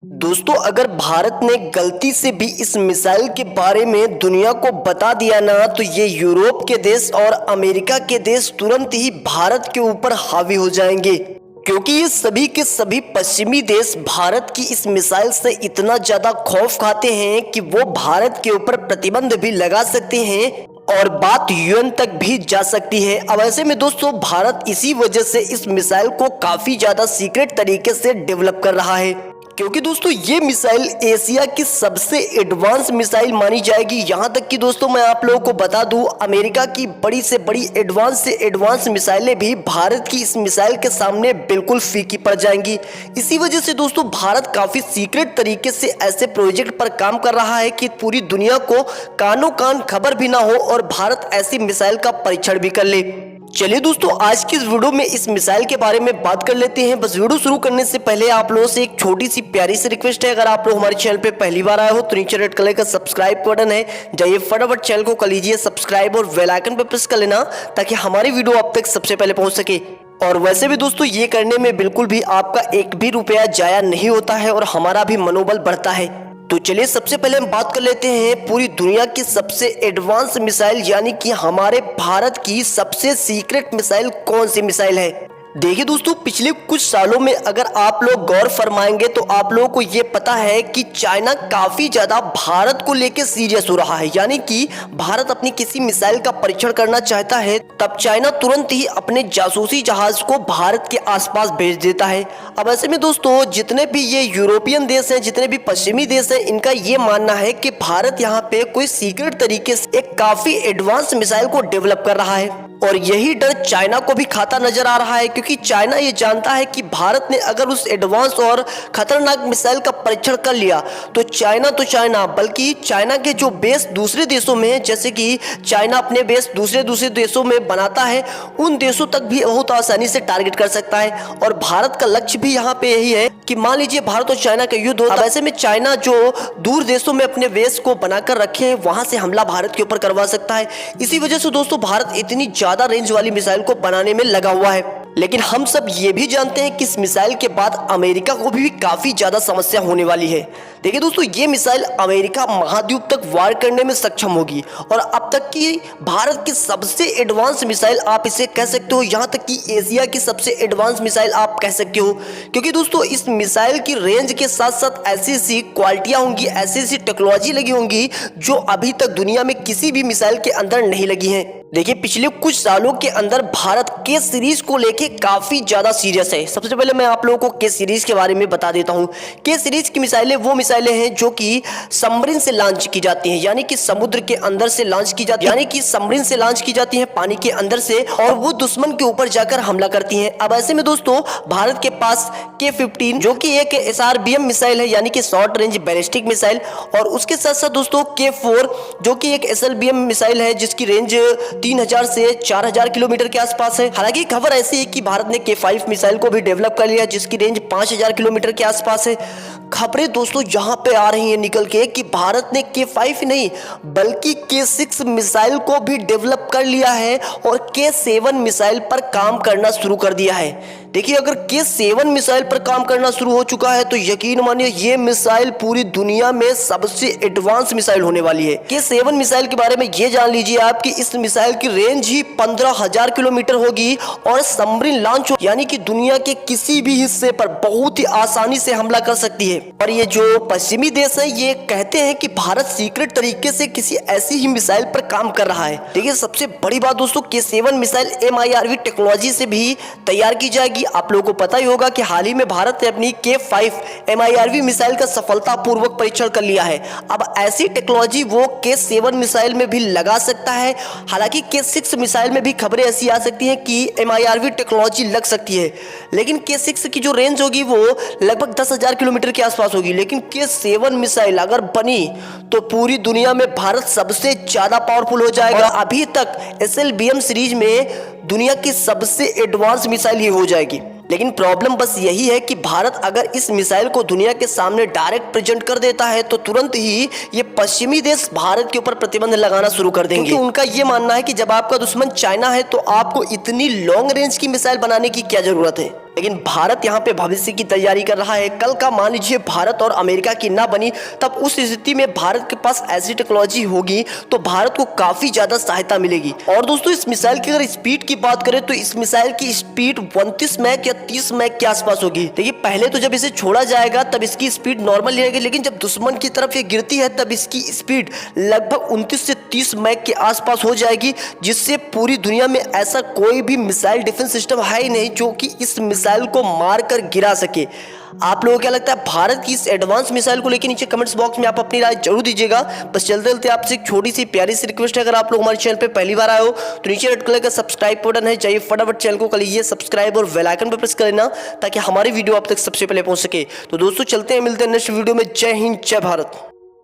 दोस्तों, अगर भारत ने गलती से भी इस मिसाइल के बारे में दुनिया को बता दिया ना, तो ये यूरोप के देश और अमेरिका के देश तुरंत ही भारत के ऊपर हावी हो जाएंगे, क्योंकि ये सभी के सभी पश्चिमी देश भारत की इस मिसाइल से इतना ज्यादा खौफ खाते हैं कि वो भारत के ऊपर प्रतिबंध भी लगा सकते हैं और बात यूएन तक भी जा सकती है। अब ऐसे में दोस्तों, भारत इसी वजह से इस मिसाइल को काफी ज्यादा सीक्रेट तरीके से डेवलप कर रहा है, क्योंकि दोस्तों ये मिसाइल एशिया की सबसे एडवांस मिसाइल मानी जाएगी। यहाँ तक कि दोस्तों मैं आप लोगों को बता दूं, अमेरिका की बड़ी से बड़ी एडवांस से एडवांस मिसाइलें भी भारत की इस मिसाइल के सामने बिल्कुल फीकी पड़ जाएंगी। इसी वजह से दोस्तों भारत काफी सीक्रेट तरीके से ऐसे प्रोजेक्ट पर काम कर रहा है कि पूरी दुनिया को कानों कान खबर भी ना हो और भारत ऐसी मिसाइल का परीक्षण भी कर ले। चलिए दोस्तों, आज की इस वीडियो में इस मिसाइल के बारे में बात कर लेते हैं। बस वीडियो शुरू करने से पहले आप लोगों से एक छोटी सी प्यारी सी रिक्वेस्ट है, अगर आप लोग हमारे चैनल पे पहली बार आए हो तो नीचे रेड कलर का सब्सक्राइब बटन है, जाइए फटाफट चैनल को कर लीजिए सब्सक्राइब और बेल आइकन पे प्रेस कर लेना, ताकि हमारी वीडियो आप तक सबसे पहले पहुंच सके। और वैसे भी दोस्तों, ये करने में बिल्कुल भी आपका एक भी रुपया जाया नहीं होता है और हमारा भी मनोबल बढ़ता है। तो चलिए सबसे पहले हम बात कर लेते हैं पूरी दुनिया की सबसे एडवांस मिसाइल, यानी कि हमारे भारत की सबसे सीक्रेट मिसाइल कौन सी मिसाइल है। देखिए दोस्तों, पिछले कुछ सालों में अगर आप लोग गौर फरमाएंगे तो आप लोगों को ये पता है कि चाइना काफी ज्यादा भारत को लेकर सीरियस हो रहा है। यानी कि भारत अपनी किसी मिसाइल का परीक्षण करना चाहता है, तब चाइना तुरंत ही अपने जासूसी जहाज को भारत के आसपास भेज देता है। अब ऐसे में दोस्तों, जितने भी ये यूरोपियन देश हैं, जितने भी पश्चिमी देश हैं, इनका ये मानना है कि भारत यहाँ पे कोई सीक्रेट तरीके से एक काफी एडवांस मिसाइल को डेवलप कर रहा है, और यही डर चाइना को भी खाता नजर आ रहा है, क्योंकि चाइना ये जानता है कि भारत ने अगर उस एडवांस और खतरनाक मिसाइल का परीक्षण कर लिया तो चाइना बल्कि चाइना के जो बेस दूसरे देशों में, जैसे कि चाइना अपने बेस दूसरे देशों में बनाता है, उन देशों तक भी बहुत आसानी से टारगेट कर सकता है। और भारत का लक्ष्य भी यहाँ पे यही है कि मान लीजिए भारत और चाइना का युद्ध होता है, ऐसे में चाइना जो दूर देशों में अपने बेस को बनाकर रखे हैं, वहां से हमला भारत के ऊपर करवा सकता है। इसी वजह से दोस्तों भारत इतनी ज्यादा रेंज वाली मिसाइल को बनाने में लगा हुआ है। लेकिन हम सब ये भी जानते हैं कि इस मिसाइल के बाद अमेरिका को भी काफी ज्यादा समस्या होने वाली है। देखिए दोस्तों, ये मिसाइल अमेरिका महाद्वीप तक वार करने में सक्षम होगी और अब तक की भारत की सबसे एडवांस मिसाइल आप इसे कह सकते हो, यहाँ तक कि एशिया की सबसे एडवांस मिसाइल आप कह सकते हो, क्योंकि दोस्तों इस मिसाइल की रेंज के साथ साथ ऐसी ऐसी क्वालिटियां होंगी, ऐसी ऐसी टेक्नोलॉजी लगी होंगी जो अभी तक दुनिया में किसी भी मिसाइल के अंदर नहीं लगी है। देखिए, पिछले कुछ सालों के अंदर भारत के सीरीज को लेके काफी ज्यादा सीरियस है। सबसे पहले मैं आप लोगों को के सीरीज के बारे में बता देता हूं। के सीरीज की मिसाइलें वो मिसाइलें हैं जो कि सबमरीन से लॉन्च की जाती हैं, यानी कि समुद्र के अंदर से लॉन्च की जाती है, यानी कि सबमरीन से लॉन्च की जाती हैं पानी के अंदर से, और वो दुश्मन के ऊपर जाकर हमला करती हैं। अब ऐसे में दोस्तों भारत के पास K-15 जो कि एक SRBM मिसाइल है, यानी कि शॉर्ट रेंज बैलिस्टिक मिसाइल, और उसके साथ साथ दोस्तों K-4 जो कि एक SLBM मिसाइल है, जिसकी रेंज 3000 से 4000 किलोमीटर के आसपास है। हालांकि खबर ऐसी है कि भारत ने K-5 मिसाइल को भी डेवलप कर लिया, जिसकी रेंज 5000 किलोमीटर के आसपास है। खबरें दोस्तों यहाँ पे आ रही हैं निकल के कि भारत ने K-5 नहीं बल्कि K-6 मिसाइल को भी डेवलप कर लिया है और K-7 मिसाइल पर काम करना शुरू कर दिया है। देखिए, अगर K-7 मिसाइल पर काम करना शुरू हो चुका है तो यकीन मानिए ये मिसाइल पूरी दुनिया में सबसे एडवांस मिसाइल होने वाली है। K-7 मिसाइल के बारे में ये जान लीजिए आप कि इस मिसाइल की रेंज ही 15000 किलोमीटर होगी और सबमरीन लॉन्च यानी कि दुनिया के किसी भी हिस्से पर बहुत ही आसानी से हमला कर सकती है। और ये जो पश्चिमी देश है ये कहते हैं कि भारत सीक्रेट तरीके से किसी ऐसी ही मिसाइल पर काम कर रहा है। देखिए, सबसे बड़ी बात दोस्तों, K-7 मिसाइल MIRV टेक्नोलॉजी से भी तैयार की जाएगी। आप लोगों को पता ही होगा कि हाल ही में भारत ने अपनी K-5 MIRV मिसाइल का सफलतापूर्वक परीक्षण कर लिया है। अब ऐसी टेक्नोलॉजी वो K-7 मिसाइल में भी लगा सकता है। हालांकि K-6 मिसाइल में भी खबरें ऐसी आ सकती हैं कि MIRV टेक्नोलॉजी लग सकती है, लेकिन K-6 की जो रेंज होगी वो लगभग 10,000 किलोमीटर के आसपास होगी। लेकिन K-7 मिसाइल अगर बनी तो पूरी दुनिया में भारत सबसे ज्यादा पावरफुल हो जाएगा। अभी तक SLBM सीरीज में दुनिया की सबसे एडवांस मिसाइल ही हो जाएगी। लेकिन प्रॉब्लम बस यही है कि भारत अगर इस मिसाइल को दुनिया के सामने डायरेक्ट प्रेजेंट कर देता है तो तुरंत ही ये पश्चिमी देश भारत के ऊपर प्रतिबंध लगाना शुरू कर देंगे, क्योंकि उनका ये मानना है कि जब आपका दुश्मन चाइना है तो आपको इतनी लॉन्ग रेंज की मिसाइल बनाने की क्या जरूरत है। लेकिन भारत यहाँ पे भविष्य की तैयारी कर रहा है। कल का मान लीजिए भारत और अमेरिका की ना बनी, तब उस स्थिति में भारत के पास ऐसी टेक्नोलॉजी होगी तो भारत को काफी ज्यादा सहायता मिलेगी। और दोस्तों इस मिसाइल की अगर स्पीड की बात करें तो इस मिसाइल की स्पीड 29 मैक या 30 मैक के आसपास होगी। देखिए पहले तो जब इसे छोड़ा जाएगा तब इसकी स्पीड नॉर्मल रहेगी, लेकिन जब दुश्मन की तरफ ये गिरती है तब इसकी स्पीड लगभग 29 से 30 मैक के आसपास हो जाएगी, जिससे पूरी दुनिया में ऐसा कोई भी मिसाइल डिफेंस सिस्टम है ही नहीं जो कि इस मिसाइल को मारकर गिरा सके। आप लोगों को क्या लगता है भारत की इस एडवांस मिसाइल को लेकर? नीचे कमेंट्स बॉक्स में आप अपनी राय जरूर दीजिएगा। बस चलते चलते आपसे एक छोटी सी प्यारी सी रिक्वेस्ट है, अगर आप लोग हमारे चैनल पे पहली बार आए हो तो नीचे रेड कलर का सब्सक्राइब बटन है, चाहिए फटाफट चैनल को कर लीजिए सब्सक्राइब और बेल आइकन पर प्रेस कर लेना ताकि हमारी वीडियो आप तक सबसे पहले पहुंच सके। तो दोस्तों चलते हैं, मिलते हैं नेक्स्ट वीडियो में। जय हिंद, जय भारत।